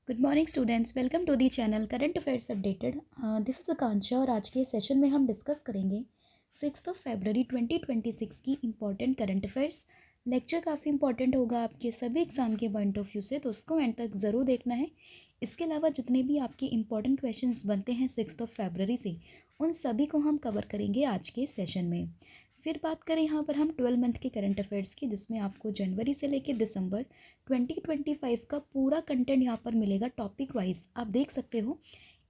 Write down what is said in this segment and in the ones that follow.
Good morning students, welcome to the channel current affairs updated. This is Akanksha और आज के session में हम डिस्कस करेंगे 6 फरवरी 2026 की इम्पॉर्टेंट करंट अफेयर्स। लेक्चर काफ़ी इंपॉर्टेंट होगा आपके सभी एग्जाम के पॉइंट ऑफ व्यू से, तो उसको एंड तक ज़रूर देखना है। इसके अलावा जितने भी आपके इंपॉर्टेंट क्वेश्चंस बनते हैं 6 फरवरी से, उन सभी को हम कवर करेंगे आज के सेशन में। फिर बात करें यहाँ पर हम 12 मंथ के करंट अफेयर्स की, जिसमें आपको जनवरी से लेकर दिसंबर 2025 का पूरा कंटेंट यहाँ पर मिलेगा टॉपिक वाइज, आप देख सकते हो।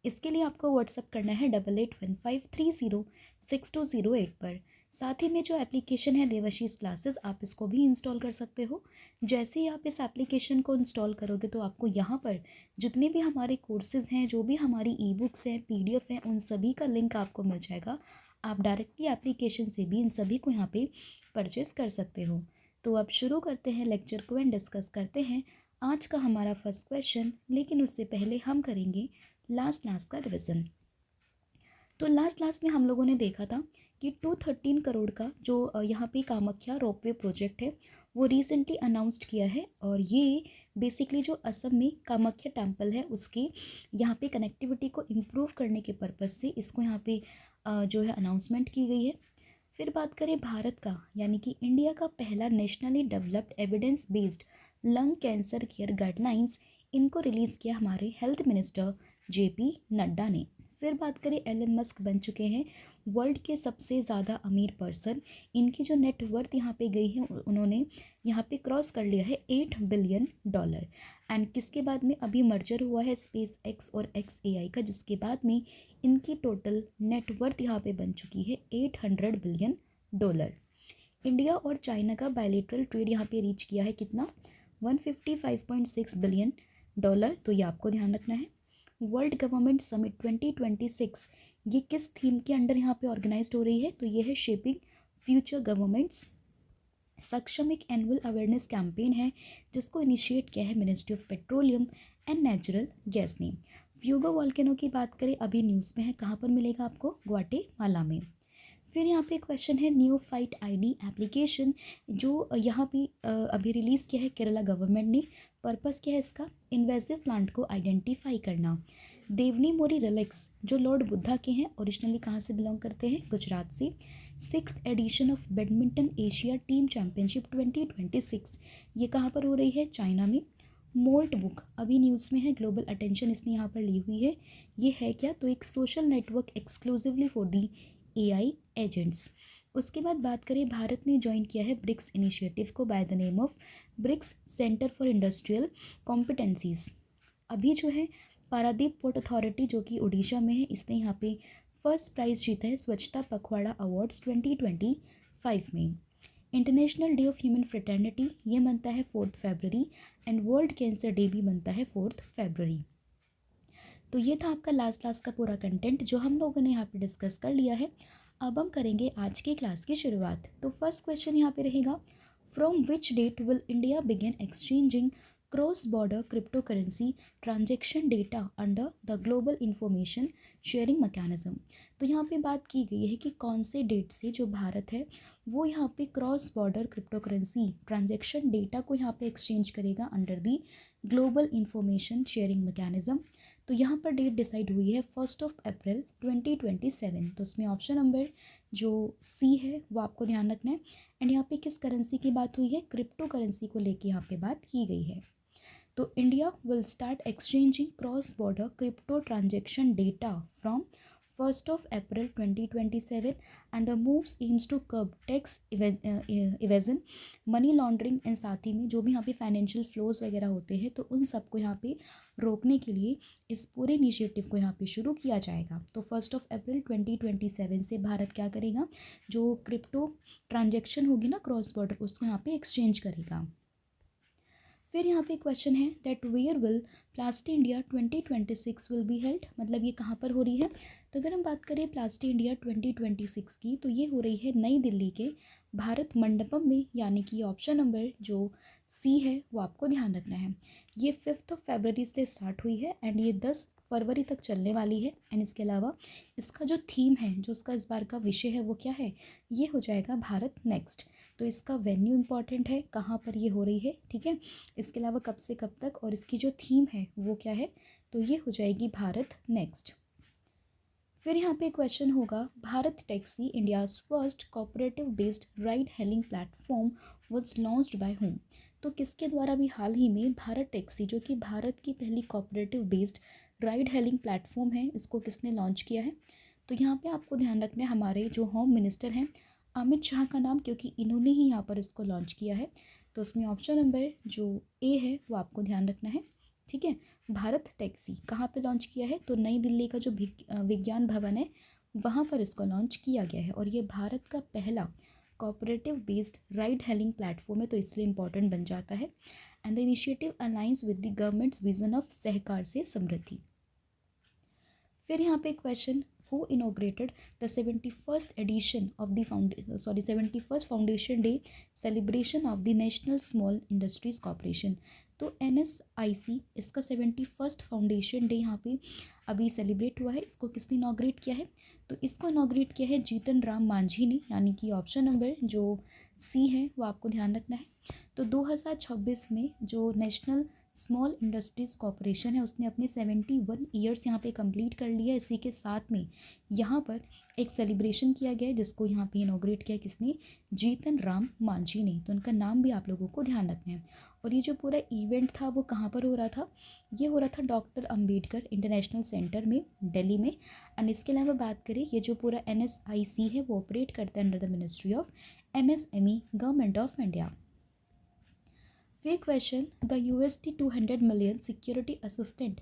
इसके लिए आपको व्हाट्सअप करना है 8815306208 पर। साथ ही में जो एप्लीकेशन है देवाशीष क्लासेस, आप इसको भी इंस्टॉल कर सकते हो। जैसे ही आप इस एप्लीकेशन को इंस्टॉल करोगे तो आपको यहाँ पर जितने भी हमारे कोर्सेज़ हैं, जो भी हमारी ई बुक्स हैं, PDF हैं, उन सभी का लिंक आपको मिल जाएगा। आप डायरेक्टली एप्लीकेशन से भी इन सभी को यहाँ पे परचेज़ कर सकते हो। तो अब शुरू करते हैं लेक्चर को एंड डिस्कस करते हैं आज का हमारा फर्स्ट क्वेश्चन। लेकिन उससे पहले हम करेंगे लास्ट क्लास का रिविज़न। तो लास्ट क्लास में हम लोगों ने देखा था कि 213 करोड़ का जो यहाँ पे कामाख्या रोपवे प्रोजेक्ट है वो रिसेंटली अनाउंस्ड किया है। और ये बेसिकली जो असम में कामाख्या टेम्पल है उसकी यहाँ पे कनेक्टिविटी को इम्प्रूव करने के पर्पज़ से इसको यहाँ पे जो है अनाउंसमेंट की गई है। फिर बात करें भारत का, यानी कि इंडिया का पहला nationally developed evidence based lung cancer care guidelines, इनको रिलीज़ किया हमारे हेल्थ मिनिस्टर JP नड्डा ने। फिर बात करें एलन मस्क बन चुके हैं वर्ल्ड के सबसे ज़्यादा अमीर पर्सन। इनकी जो नेटवर्थ यहाँ पे गई है, उन्होंने यहाँ पे क्रॉस कर लिया है $8 बिलियन। एंड किसके बाद में अभी मर्जर हुआ है स्पेस एक्स और XAI का, जिसके बाद में इनकी टोटल नेटवर्थ यहाँ पे बन चुकी है $800 बिलियन। इंडिया और चाइना का बायलेटरल ट्रेड यहाँ पे रीच किया है कितना, $155.6 बिलियन। तो ये आपको ध्यान रखना है। वर्ल्ड गवर्नमेंट समिट 2026 ये किस थीम के अंडर यहाँ पे ऑर्गेनाइज हो रही है, तो ये है शेपिंग फ्यूचर गवर्नमेंट्स। सक्षम एक एनुअल अवेयरनेस कैंपेन है जिसको इनिशिएट किया है ministry of petroleum and natural gas ने। फ्यूगो वॉल्केनो की बात करें, अभी न्यूज़ में है, कहाँ पर मिलेगा आपको, ग्वाटेमाला में। फिर यहाँ पे क्वेश्चन है नियोफाइट ID एप्लीकेशन, जो यहाँ पे अभी रिलीज़ किया है केरला गवर्नमेंट ने। पर्पस क्या है इसका, इन्वेसिव प्लांट को आइडेंटिफाई करना। देवनी मोरी रिलिक्स जो लॉर्ड बुद्धा के हैं, ओरिजिनली कहाँ से बिलोंग करते हैं, गुजरात से। 6th edition of badminton Asia team championship 2026 ये कहाँ पर हो रही है, चाइना में। मोल्ट बुक अभी न्यूज़ में है, ग्लोबल अटेंशन इसने यहाँ पर ली हुई है। ये है क्या, तो एक social network exclusively for the AI agents. उसके बाद बात करें, भारत ने ज्वाइन किया है ब्रिक्स इनिशिएटिव को bye the name of BRICS centre for industrial competencies. अभी जो है पारादीप पोर्ट अथॉरिटी जो कि उड़ीसा में है, इसने यहाँ पे फर्स्ट प्राइज़ जीता है स्वच्छता पखवाड़ा अवार्ड्स 2025 में। International day of human fraternity ये बनता है 4 फरवरी एंड वर्ल्ड कैंसर डे भी बनता है 4 फरवरी। तो ये था आपका लास्ट क्लास का पूरा कंटेंट जो हम लोगों ने यहाँ पे डिस्कस कर लिया है। अब हम करेंगे आज की क्लास की शुरुआत। तो फर्स्ट क्वेश्चन यहाँ पे रहेगा, from which date will India begin exchanging cross border crypto currency transaction data under the global information sharing mechanism. तो यहाँ पे बात की गई है कि कौन से डेट से जो भारत है वो यहाँ पे cross border crypto currency transaction data को यहाँ पे एक्सचेंज करेगा under the global information sharing mechanism. तो यहाँ पर डेट डिसाइड हुई है 1 अप्रैल 2027। तो इसमें ऑप्शन नंबर जो C है वो आपको ध्यान रखना है। एंड यहाँ पे किस करेंसी की बात हुई है, क्रिप्टो करेंसी को लेके यहाँ पे बात की गई है। तो India will start exchanging cross border crypto transaction data from 1 April 2027 and the moves aims to curb tax evasion, money laundering and साथ ही में जो भी यहाँ पे फाइनेंशियल फ्लोज वगैरह होते हैं, तो उन सबको यहाँ पे रोकने के लिए इस पूरे इनिशिएटिव को यहाँ पे शुरू किया जाएगा। तो 1 April 2027 से भारत क्या करेगा, जो क्रिप्टो ट्रांजेक्शन होगी ना क्रॉस बॉर्डर, उसको यहाँ पे एक्सचेंज करेगा। फिर यहाँ पे क्वेश्चन है that where will Plastindia 2026 will be held, मतलब ये कहाँ पर हो रही है। तो अगर हम बात करें प्लास्टी इंडिया 2026 की, तो ये हो रही है नई दिल्ली के भारत मंडपम में, यानी कि ऑप्शन नंबर जो C है वो आपको ध्यान रखना है। ये 5 फरवरी से स्टार्ट हुई है एंड ये 10 फरवरी तक चलने वाली है। एंड इसके अलावा इसका जो थीम है, जो इसका इस बार का विषय है वो क्या है, ये हो जाएगा भारत नेक्स्ट। तो इसका वेन्यू इंपॉर्टेंट है, कहाँ पर ये हो रही है, ठीक है। इसके अलावा कब से कब तक, और इसकी जो थीम है वो क्या है, तो ये हो जाएगी भारत नेक्स्ट। फिर यहाँ पे क्वेश्चन होगा, Bharat taxi India's first cooperative based ride hailing platform was launched by home. तो किसके द्वारा भी हाल ही में भारत टैक्सी, जो कि भारत की पहली cooperative based ride hailing platform है, इसको किसने लॉन्च किया है। तो यहाँ पे आपको ध्यान रखना है हमारे जो होम मिनिस्टर हैं अमित शाह का नाम, क्योंकि इन्होंने ही यहाँ पर इसको लॉन्च किया है। तो उसमें ऑप्शन नंबर जो ए है वो आपको ध्यान रखना है, ठीक है। भारत टैक्सी कहाँ पे लॉन्च किया है, तो नई दिल्ली का जो विज्ञान भवन है वहाँ पर इसको लॉन्च किया गया है, और ये भारत का पहला cooperative based ride hailing platform है, तो इसलिए इंपॉर्टेंट बन जाता है। And the initiative aligns with the government's vision of सहकार से समृद्धि। फिर यहाँ पे question, who inaugurated the 71st edition of the 71st foundation day celebration of the national small industries corporation. तो NSIC इसका 71st फाउंडेशन डे यहाँ पे अभी सेलिब्रेट हुआ है, इसको किसने इनोग्रेट किया है, तो इसको इनोग्रेट किया है जीतन राम मांझी ने, यानी कि ऑप्शन नंबर जो सी है वो आपको ध्यान रखना है। तो 2026 में जो नेशनल स्मॉल इंडस्ट्रीज कॉर्पोरेशन है उसने अपने 71 ईयर्स यहाँ पे कंप्लीट कर लिया। इसी के साथ में यहाँ पर एक सेलिब्रेशन किया गया है जिसको यहाँ पे इनोग्रेट किया किसने, जीतन राम मांझी ने। तो उनका नाम भी आप लोगों को ध्यान रखना है। और ये जो पूरा इवेंट था वो कहाँ पर हो रहा था, ये हो रहा था डॉक्टर अंबेडकर इंटरनेशनल सेंटर में, दिल्ली में। एंड इसके अलावा बात करें, ये जो पूरा NSIC है वो ऑपरेट करता है under the ministry of MSME, government of India. फिर question, the USD 200 million security assistant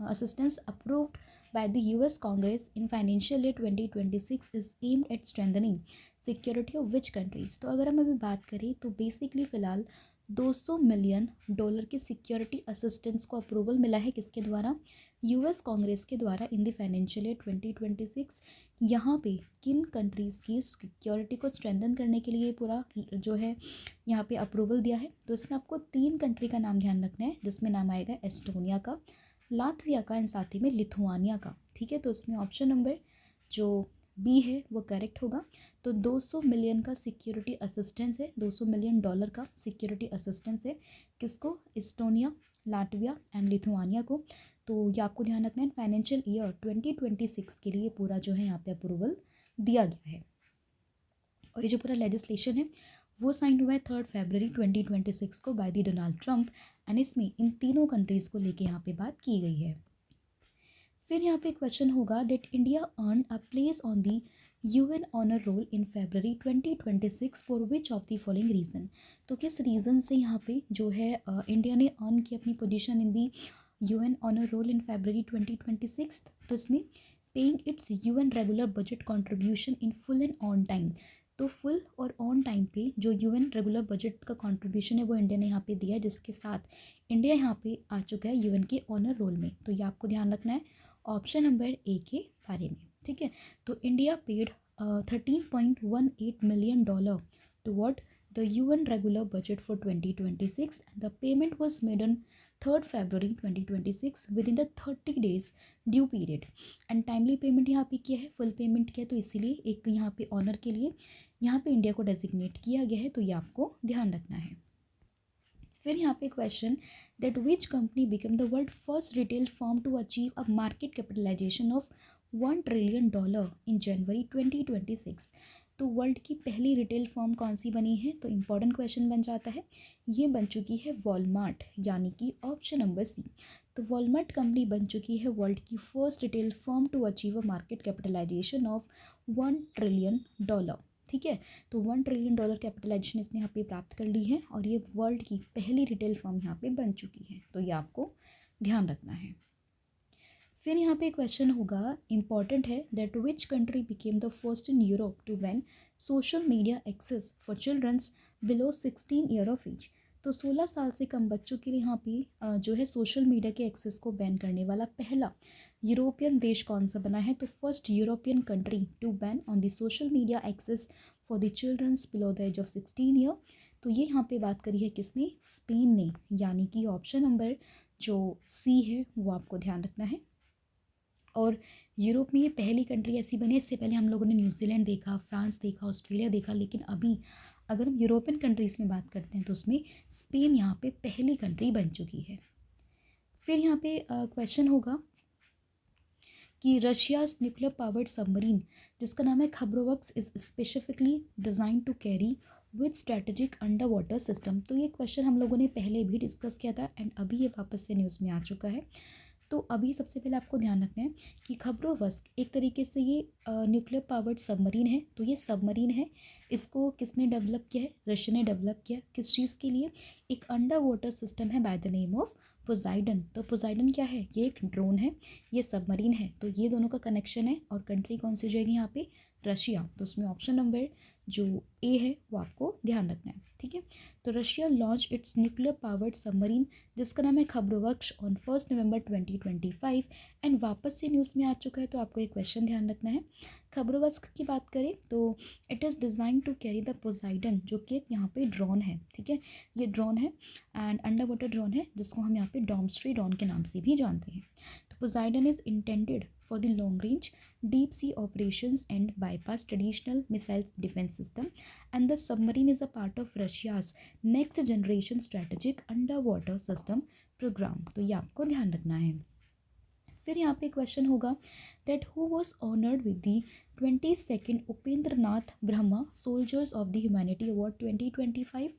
assistance approved by the US Congress in financial year 2026 is aimed at strengthening security of which countries। तो अगर हम अभी बात करें तो basically फ़िलहाल $200 million की सिक्योरिटी असिस्टेंस को अप्रूवल मिला है किसके द्वारा, US कांग्रेस के द्वारा इन द फाइनेंशियल ईयर 2026। यहाँ पे किन कंट्रीज़ की सिक्योरिटी को स्ट्रेंथन करने के लिए पूरा जो है यहाँ पे अप्रूवल दिया है। तो इसमें आपको 3 कंट्री का नाम ध्यान रखना है, जिसमें नाम आएगा एस्टोनिया का, लातविया का एंड साथ ही में लिथुआनिया का, ठीक है। तो इसमें ऑप्शन नंबर जो बी है वो करेक्ट होगा। तो 200 मिलियन का सिक्योरिटी असिस्टेंस है, $200 मिलियन का सिक्योरिटी असिस्टेंस है किसको, एस्टोनिया, लातविया एंड लिथुआनिया को। तो ये आपको ध्यान रखना है, फाइनेंशियल ईयर 2026 के लिए पूरा जो है यहाँ पे अप्रूवल दिया गया है। और ये जो पूरा लेजिस्लेशन है वो साइन हुआ है 3 फरवरी 2026 को by the Donald Trump, and इसमें इन तीनों कंट्रीज़ को लेके यहाँ पे बात की गई है। फिर यहाँ पे क्वेश्चन होगा, that India earn a place on the UN honour roll in February 2026 for which of the following reason. तो किस रीज़न से यहाँ पे जो है इंडिया ने अर्न की अपनी position in the UN honour roll in February 2026। तो इसमें paying it's UN regular budget contribution in full and on time. तो फुल और ऑन टाइम पे जो UN रेगुलर बजट का कंट्रीब्यूशन है वो इंडिया ने यहाँ पे दिया है, जिसके साथ इंडिया यहाँ पे आ चुका है UN के ऑनर रोल में। तो ये आपको ध्यान रखना है ऑप्शन नंबर ए के बारे में, ठीक है। तो India paid $13.18 million toward the UN regular budget for 2026। The payment was made on 3 February 2026 with in the 30 days due period. And timely payment यहाँ पे किया है, फुल पेमेंट किया, तो इसीलिए एक यहाँ पे ऑनर के लिए यहाँ पे इंडिया को डेजिग्नेट किया गया है। तो ये आपको ध्यान रखना है। फिर यहाँ पे question, that which company become the world first retail firm to achieve a market capitalisation of $1 trillion in January 2026। तो वर्ल्ड की पहली रिटेल फर्म कौन सी बनी है, तो इंपॉर्टेंट क्वेश्चन बन जाता है। ये बन चुकी है वॉलमार्ट, यानी कि ऑप्शन नंबर सी। तो वॉलमार्ट कंपनी बन चुकी है वर्ल्ड की first retail firm to achieve a market capitalisation of $1 trillion, ठीक है। तो $1 ट्रिलियन कैपिटलाइजेशन इसने यहाँ पे प्राप्त कर ली है, और ये वर्ल्ड की पहली रिटेल फर्म यहाँ पे बन चुकी है। तो ये आपको ध्यान रखना है। फिर यहाँ पे क्वेश्चन होगा, इंपॉर्टेंट है, that which country became the first in Europe to ban social media access for childrens below 16 year of age. तो 16 साल से कम बच्चों के लिए यहाँ पे जो है सोशल मीडिया के एक्सेस को बैन करने वाला पहला यूरोपियन देश कौन सा बना है, तो first European country to ban on the social media access for the childrens below the age of 16 year. तो ये यहाँ पे बात करी है किसने, स्पेन ने, यानी कि ऑप्शन नंबर जो सी है वो आपको ध्यान रखना है। और यूरोप में ये पहली कंट्री ऐसी बनी है। इससे पहले हम लोगों ने न्यूजीलैंड देखा, फ्रांस देखा, ऑस्ट्रेलिया देखा, लेकिन अभी अगर हम यूरोपियन कंट्रीज़ में बात करते हैं तो उसमें स्पेन यहाँ पे पहली कंट्री बन चुकी है। फिर यहाँ पे क्वेश्चन होगा कि रशियाज न्यूक्लियर पावर्ड सबमरीन जिसका नाम है Khabarovsk is specifically design to carry with strategic under water system. तो ये क्वेश्चन हम लोगों ने पहले भी डिस्कस किया था एंड अभी ये वापस से न्यूज़ में आ चुका है। तो अभी सबसे पहले आपको ध्यान रखना है कि खबरोवस्क एक तरीके से ये न्यूक्लियर पावर्ड सबमरीन है। तो ये सबमरीन है, इसको किसने डेवलप किया है? रशिया ने डेवलप किया। किस चीज़ के लिए? एक अंडर वाटर सिस्टम है bye the name of Poseidon. तो पोसाइडन क्या है? ये एक ड्रोन है, ये सबमरीन है। तो ये दोनों का कनेक्शन है और कंट्री कौन सी हो जाएगी यहाँ पे? रशिया। तो उसमें ऑप्शन नंबर जो ए है वो आपको ध्यान रखना है, ठीक है। तो Russia launch its nuclear powered submarine जिसका नाम है खबरोवक्स ऑन 1 नवंबर 2025 एंड वापस से न्यूज़ में आ चुका है। तो आपको एक क्वेश्चन ध्यान रखना है। खबरोवस्क की बात करें तो it is design to carry the Poseidon जो कि यहाँ पे ड्रोन है, ठीक है। ये ड्रोन है एंड अंडर वाटर ड्रोन है जिसको हम यहाँ पे डॉम्स्ट्री ड्रोन के नाम से भी जानते हैं। तो Poseidon is intended for the long range deep sea operations and bypass traditional missile defense system and the submarine is a part of Russia's next generation strategic underwater system program। तो ये आपको ध्यान रखना है। फिर यहाँ पे क्वेश्चन होगा that who was honored with the 22nd Upendra Nath Brahma soldiers of the humanity award 2025।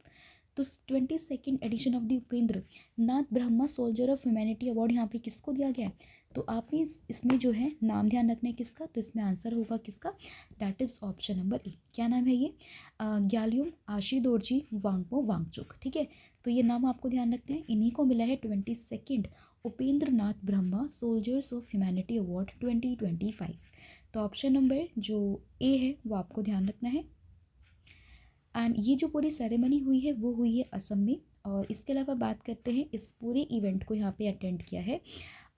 तो 22nd edition of the Upendra Nath Brahma soldier of humanity award यहाँ पे किसको दिया गया है? तो आपने इसमें जो है नाम ध्यान रखना है किसका? तो इसमें आंसर होगा किसका? That is option number A. क्या नाम है ये? ग्यालियम आशीदोरजी वांगपो वांगचुक, ठीक है। तो ये नाम आपको ध्यान रखना है। इन्हीं को मिला है 22nd Upendra Nath Brahma soldiers of humanity award 2025। तो ऑप्शन नंबर जो ए है वो आपको ध्यान रखना है। एंड ये जो पूरी सेरेमनी हुई है वो हुई है असम में। और इसके अलावा बात करते हैं इस पूरे इवेंट को यहाँ पे अटेंड किया है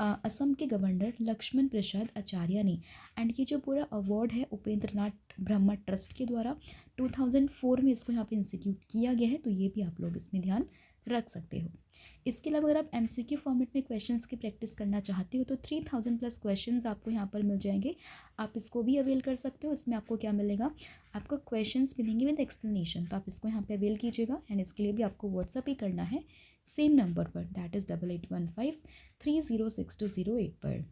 असम के गवर्नर लक्ष्मण प्रसाद आचार्य ने। एंड ये जो पूरा अवार्ड है उपेंद्र नाथ ब्रह्मा ट्रस्ट के द्वारा 2004 में इसको यहाँ पे इंस्टीट्यूट किया गया है। तो ये भी आप लोग इसमें ध्यान रख सकते हो। इसके अलावा अगर आप MCQ फॉर्मेट में क्वेश्चंस की प्रैक्टिस करना चाहते हो तो 3000 प्लस क्वेश्चंस आपको यहाँ पर मिल जाएंगे। आप इसको भी अवेल कर सकते हो। इसमें आपको क्या मिलेगा? आपको क्वेश्चंस मिलेंगे विद एक्सप्लेनेशन। तो आप इसको यहाँ पे अवेल कीजिएगा एंड इसके लिए भी आपको व्हाट्सअप ही करना है सेम नंबर पर, दैट इज़ 8815306208 पर।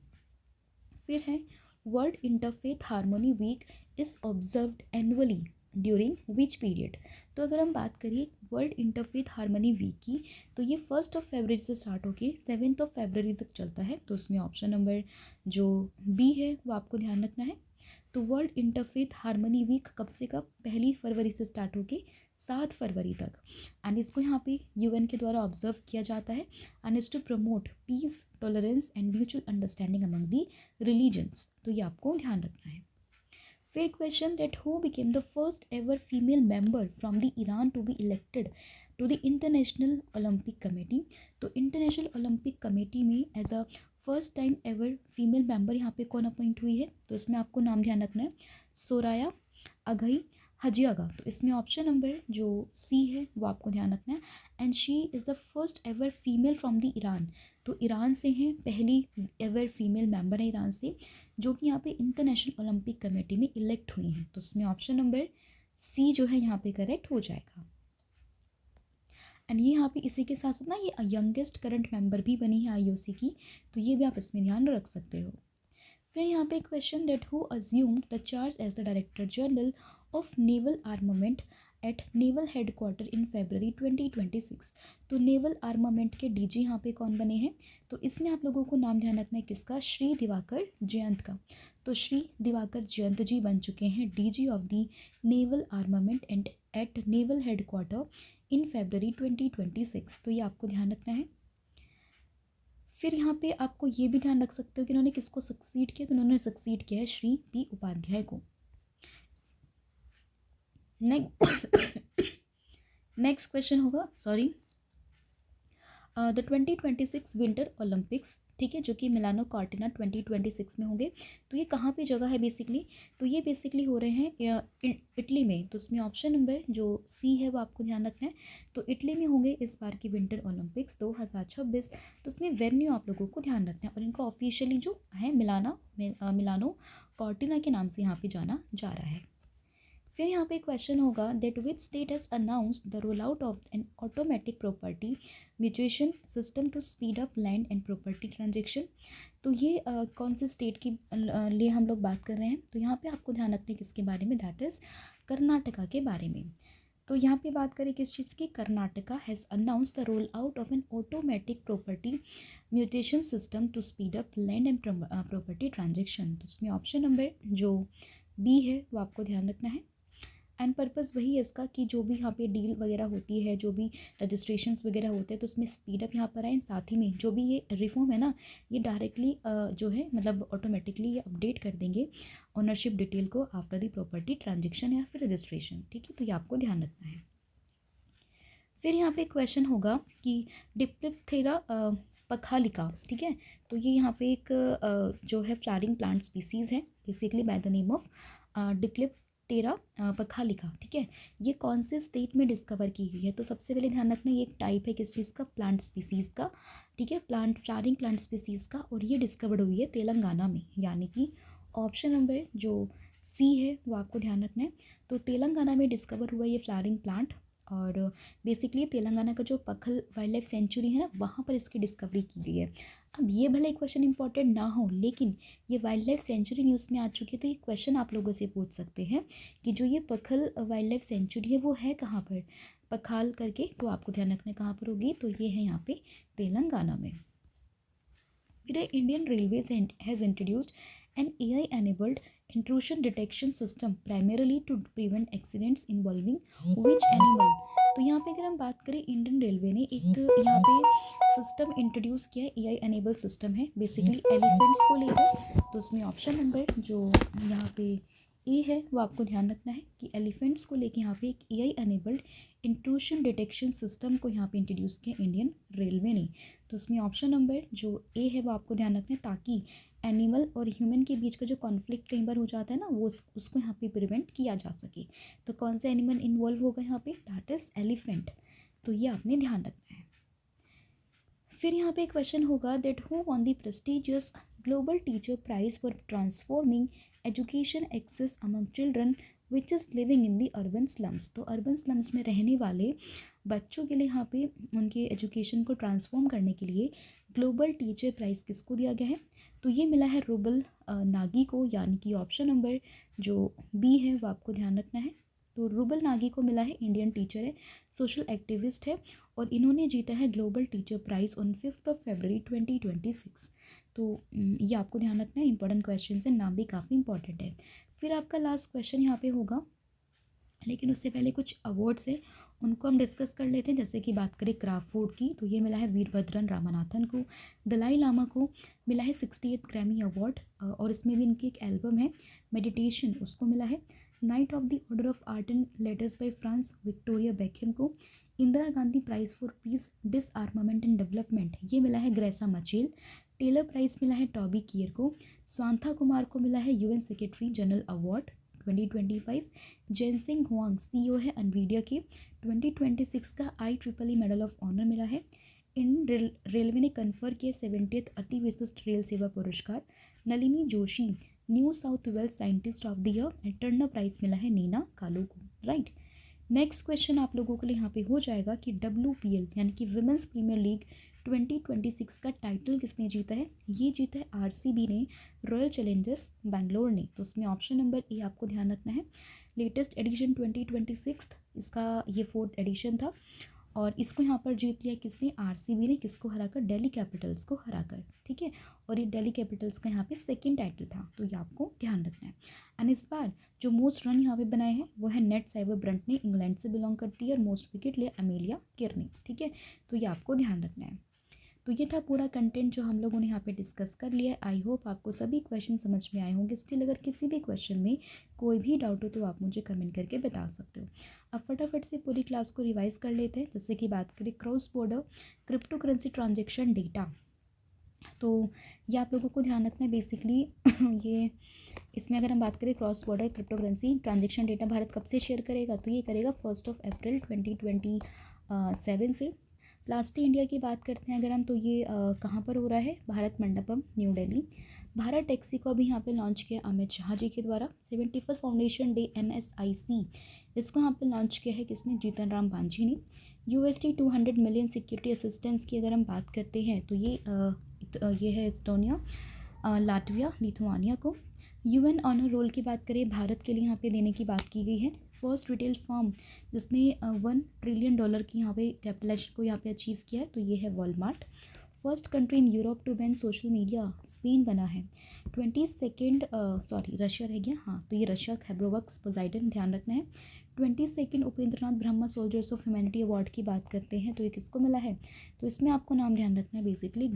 फिर है world interfaith harmony week is observed annually during which period. तो अगर हम बात करिए वर्ल्ड इंटरफेथ हार्मनी वीक की तो ये 1 फरवरी से स्टार्ट होकर 7 फरवरी तक चलता है। तो उसमें ऑप्शन नंबर जो बी है वो आपको ध्यान रखना है। तो वर्ल्ड इंटरफेथ हार्मनी वीक कब से कब? 1 फरवरी से स्टार्ट होकर 7 फरवरी तक। एंड इसको यहाँ पे UN के द्वारा ऑब्जर्व किया जाता है and is to promote peace tolerance and mutual understanding among the religions. तो ये आपको ध्यान रखना है। फिर question that who became the first ever female member from the Iran to be elected to the International Olympic Committee. तो International Olympic Committee में as a first time ever female member यहाँ पे कौन अपॉइंट हुई है? तो इसमें आपको नाम ध्यान रखना है सोराया अघई हजियागा। तो इसमें ऑप्शन नंबर जो सी है वो आपको ध्यान रखना है and she is the first ever female from the Iran. तो ईरान से हैं, पहली एवर फीमेल मेंबर है ईरान से जो कि यहाँ पे इंटरनेशनल ओलंपिक कमेटी में इलेक्ट हुई हैं। तो इसमें ऑप्शन नंबर सी जो है यहाँ पे करेक्ट हो जाएगा। एंड ये यहाँ पे इसी के साथ साथ ना ये यंगेस्ट करंट मेंबर भी बनी है IOC की। तो ये भी आप इसमें ध्यान रख सकते हो। फिर यहाँ पे question that who assumed the charge as the director general of naval armament at naval headquarter in February 2026। तो नेवल आर्मामेंट के DG यहाँ पे कौन बने हैं? तो इसमें आप लोगों को नाम ध्यान रखना है किसका? श्री दिवाकर जयंत का। तो श्री दिवाकर जयंत जी बन चुके हैं DG of the naval armament and at naval headquarter in February 2026। तो ये आपको ध्यान रखना है। फिर यहाँ पे आपको ये भी ध्यान रख सकते हो कि उन्होंने किसको सक्सीड किया? तो उन्होंने सक्सीड किया है श्री P उपाध्याय को। नेक्स्ट क्वेश्चन होगा द 2026 विंटर ओलंपिक्स ठीक है, जो कि मिलानो कॉर्टिना 2026 में होंगे। तो ये कहाँ पे जगह है बेसिकली, तो ये बेसिकली हो रहे हैं इटली में। तो उसमें ऑप्शन नंबर जो सी है वो आपको ध्यान रखना है। तो इटली में होंगे इस बार की विंटर ओलंपिक्स 2026। तो उसमें वेन्यू आप लोगों को ध्यान रखना है, और इनको ऑफिशियली जो है मिलानो कॉर्टिना के नाम से यहाँ पे जाना जा रहा है। फिर यहाँ पे क्वेश्चन होगा that which state has announced the roll out of an automatic property mutation system to speed up land and property transaction. तो ये कौन से स्टेट की लिए हम लोग बात कर रहे हैं, तो यहाँ पे आपको ध्यान रखना है किसके बारे में, दैट इज़ कर्नाटका के बारे में। तो यहाँ पे बात करें किस चीज़ की, Karnataka has announce the roll out of an automatic property mutation system to speed up land and property transaction. तो उसमें ऑप्शन नंबर जो बी है वो आपको ध्यान रखना है। एंड पर्पज़ वही है इसका कि जो भी यहाँ पे डील वगैरह होती है, जो भी रजिस्ट्रेशंस वगैरह होते हैं, तो उसमें स्पीड अप यहाँ पर आए। साथ ही में जो भी ये रिफॉर्म है ना, ये डायरेक्टली जो है मतलब ऑटोमेटिकली ये अपडेट कर देंगे ओनरशिप डिटेल को आफ्टर द प्रॉपर्टी ट्रांजेक्शन या फिर रजिस्ट्रेशन। ठीक है, तो ये आपको ध्यान रखना है। फिर यहाँ पे क्वेश्चन होगा कि डिप्लिप्थेरा पखालिका, ठीक है, तो ये यहाँ पे एक जो है फ्लावरिंग प्लांट स्पीसीज़ है basically by the name of डिप्लिप्टेरा पखालिका। ठीक है, ये कौन से स्टेट में डिस्कवर की गई है, तो सबसे पहले ध्यान रखना ये एक टाइप है किस चीज़ का, प्लांट स्पीसीज़ का। ठीक है, फ्लावरिंग प्लांट स्पीसीज़ का, और ये डिस्कवर्ड हुई है तेलंगाना में, यानी कि ऑप्शन नंबर जो सी है वो आपको ध्यान रखना है। तो तेलंगाना में डिस्कवर हुआ ये फ्लावरिंग प्लांट, और बेसिकली तेलंगाना का जो पखल वाइल्ड लाइफ सेंचुरी है ना, वहाँ पर इसकी डिस्कवरी की गई है। अब ये भले क्वेश्चन इंपॉर्टेंट ना हो, लेकिन ये वाइल्ड लाइफ सेंचुरी न्यूज़ में आ चुकी है, तो ये क्वेश्चन आप लोगों से पूछ सकते हैं कि जो ये पखल वाइल्ड लाइफ सेंचुरी है वो है कहाँ पर, पखाल करके, तो आपको ध्यान रखना कहाँ पर होगी, तो ये है यहाँ पे तेलंगाना में। फिर Indian railways has introduced an AI-enabled intrusion detection system primarily to prevent accidents involving which animal। तो यहाँ पे अगर हम बात करें, इंडियन रेलवे ने एक यहाँ पे सिस्टम इंट्रोड्यूस किया है, AI enabled सिस्टम है बेसिकली एलिफेंट्स को लेकर। तो उसमें ऑप्शन नंबर जो यहाँ पे ए है वो आपको ध्यान रखना है कि एलिफेंट्स को लेके यहाँ पे एक AI enabled intrusion detection system को यहाँ पे इंट्रोड्यूस किया इंडियन रेलवे ने। तो उसमें ऑप्शन नंबर जो ए है वो आपको ध्यान रखना है, ताकि एनिमल और ह्यूमन के बीच का जो कॉन्फ्लिक्ट कई बार हो जाता है ना, वो उसको यहाँ पे प्रिवेंट किया जा सके। तो कौन सा एनिमल इन्वॉल्व होगा यहाँ पे, दैट इज़ एलिफेंट। तो ये आपने ध्यान रखना है। फिर यहाँ पे क्वेश्चन होगा that who won the prestigious global teacher prize for transforming education access among children which is living in the urban slums. तो अर्बन स्लम्स में रहने वाले बच्चों के लिए यहाँ पे उनके एजुकेशन को ट्रांसफॉर्म करने के लिए ग्लोबल टीचर प्राइज़ किसको दिया गया है, तो ये मिला है रूबल नागी को, यानी कि ऑप्शन नंबर जो बी है वो आपको ध्यान रखना है। तो रूबल नागी को मिला है, इंडियन टीचर है, सोशल एक्टिविस्ट है, और इन्होंने जीता है ग्लोबल टीचर प्राइज़ ऑन 5 फरवरी 2026। तो ये आपको ध्यान रखना है, इंपॉर्टेंट क्वेश्चन है, नाम भी काफ़ी इंपॉर्टेंट है। फिर आपका लास्ट क्वेश्चन यहाँ पे होगा, लेकिन उससे पहले कुछ अवार्ड्स है उनको हम डिस्कस कर लेते हैं। जैसे कि बात करें क्राफ्ट फूड की, तो ये मिला है वीरभद्रन रामनाथन को। दलाई लामा को मिला है 68 ग्रैमी अवार्ड, और इसमें भी इनकी एक एल्बम है मेडिटेशन, उसको मिला है। Knight of the order of art and letters by France Victoria Beckham को। Indira Gandhi prize for peace disarmament and development, ये मिला है ग्रेसा मचेल। टेलर प्राइज़ मिला है टॉबी कियर को। स्वांथा कुमार को मिला है UN secretary general award 2025। Jensen Huang CEO है एनवीडिया के, 2026 का IEEE मेडल ऑफ ऑनर मिला है। इंडियन रेलवे ने कन्फर किया 70th अति विशिष्ट Rail Seva Puraskar. Nalini Joshi New South Wales scientist of the year, Turner Prize मिला है नीना कालू को। राइट, नेक्स्ट क्वेश्चन आप लोगों के लिए यहाँ पे हो जाएगा कि WPL यानी कि विमेंस प्रीमियर लीग 2026 का टाइटल किसने जीता है, ये जीता है RCB ने, रॉयल चैलेंजर्स बैंगलोर ने। तो उसमें ऑप्शन नंबर ए आपको ध्यान रखना है। लेटेस्ट एडिशन 2026 इसका ये 4th एडिशन था, और इसको यहाँ पर जीत लिया किसने, RCB ने, किसको हराकर, दिल्ली कैपिटल्स को हराकर। ठीक है, और ये दिल्ली कैपिटल्स का यहाँ पे 2nd टाइटल था, तो ये आपको ध्यान रखना है। एंड इस बार जो मोस्ट रन यहाँ पे बनाए हैं वो है नेट साइबर ब्रंट ने, इंग्लैंड से बिलोंग करती है, और मोस्ट विकेट लिया अमेलिया केर ने। ठीक है, तो ये आपको ध्यान रखना है। तो ये था पूरा कंटेंट जो हम लोगों ने यहाँ पे डिस्कस कर लिया है। आई होप आपको सभी क्वेश्चन समझ में आए होंगे। स्टिल अगर किसी भी क्वेश्चन में कोई भी डाउट हो तो आप मुझे कमेंट करके बता सकते हो। अब फटाफट से पूरी क्लास को रिवाइज कर लेते हैं। जैसे कि बात करें cross border crypto currency transaction data, तो ये आप लोगों को ध्यान रखना है बेसिकली ये इसमें अगर हम बात करें cross border crypto currency transaction data Bharat कब से शेयर करेगा, तो ये करेगा 1 अप्रैल 2027 से। प्लास्टिक इंडिया की बात करते हैं अगर हम, तो ये कहाँ पर हो रहा है, भारत मंडपम न्यू दिल्ली। भारत टैक्सी को अभी यहाँ पे लॉन्च किया अमित शाह जी के द्वारा। 71 फाउंडेशन डे NSIC इसको यहाँ पे लॉन्च किया है किसने, जीतन राम मांझी ने। $200 मिलियन सिक्योरिटी असिस्टेंस की अगर हम बात करते हैं तो ये है एस्टोनिया, लाटविया, लिथुआनिया को। UN ऑनर रोल की बात करें भारत के लिए यहाँ पे देने की बात की गई है। फर्स्ट रिटेल फर्म जिसने $1 ट्रिलियन की यहाँ पे कैपिटलाइजेशन को यहाँ पे अचीव किया है तो ये है Walmart. First country in Europe to ban social media Spain बना है। 22 रशिया रह गया, हाँ तो ये रशिया खैब्रोवक्स पोजाइडन ध्यान रखना है। 22 Upendranath Brahma soldiers of humanity award की बात करते हैं तो ये किसको मिला है, तो इसमें आपको नाम ध्यान रखना है बेसिकली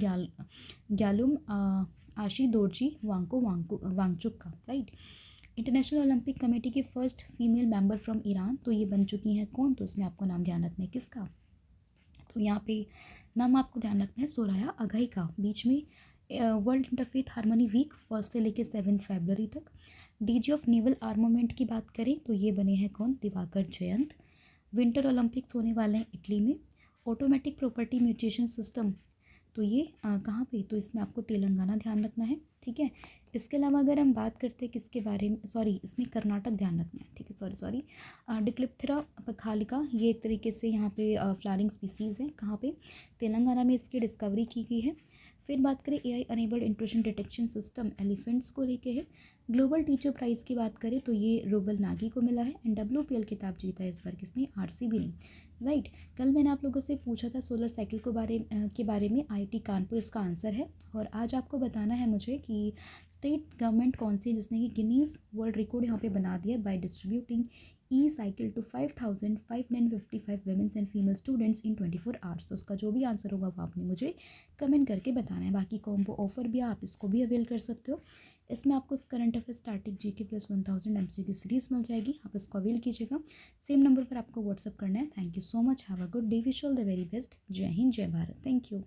ग्यालुम आशी दोरजी वांगचुक का, राइट। इंटरनेशनल ओलंपिक कमेटी की first female member from Iran, तो ये बन चुकी हैं कौन, तो इसमें आपको नाम ध्यान रखना है किसका, तो यहाँ पे नाम आपको ध्यान रखना है सोराया अघाई का। बीच में वर्ल्ड इंटरफेथ हार्मनी वीक 1 से लेकर 7 फरवरी तक। DG ऑफ नेवल आर्मामेंट की बात करें तो ये बने हैं कौन, दिवाकर जयंत। विंटर ओलंपिक्स होने वाले हैं इटली में। ऑटोमेटिक प्रॉपर्टी म्यूटेशन सिस्टम, तो ये कहाँ पे, तो इसमें आपको तेलंगाना ध्यान रखना है, ठीक है। इसके अलावा अगर हम बात करते हैं किसके बारे में, इसमें कर्नाटक ध्यान रखना है, ठीक है, सॉरी। डिक्लिप्थेरा पखालिका ये एक तरीके से यहाँ पे फ्लावरिंग स्पीसीज़ है, कहाँ पे, तेलंगाना में इसकी डिस्कवरी की गई है। फिर बात करें AI enabled intrusion detection system elephants को लेके है। ग्लोबल टीचर प्राइज़ की बात करें तो ये रूबल नागी को मिला है। एंड WPL खिताब जीता है इस बार किसने, RCB ने, राइट। कल मैंने आप लोगों से पूछा था सोलर साइकिल के बारे में, IIT कानपुर इसका आंसर है। और आज आपको बताना है मुझे कि स्टेट गवर्नमेंट कौन सी जिसने कि गिनीज वर्ल्ड रिकॉर्ड यहाँ पे बना दिया by distributing cycle to 5,555 womens and female students in 24 hours. तो उसका जो भी आंसर होगा वो आपने मुझे कमेंट करके बताना है। बाकी कॉम्बो ऑफर भी आप इसको भी अवेल कर सकते हो। इसमें आपको current affair static GK plus 1000 MCQ series मिल जाएगी, आप इसको अवेल कीजिएगा। सेम नंबर पर आपको व्हाट्सअप करना है। Thank you so much, have a good day, wish all the very best. जय हिंद, जय भारत, थैंक यू।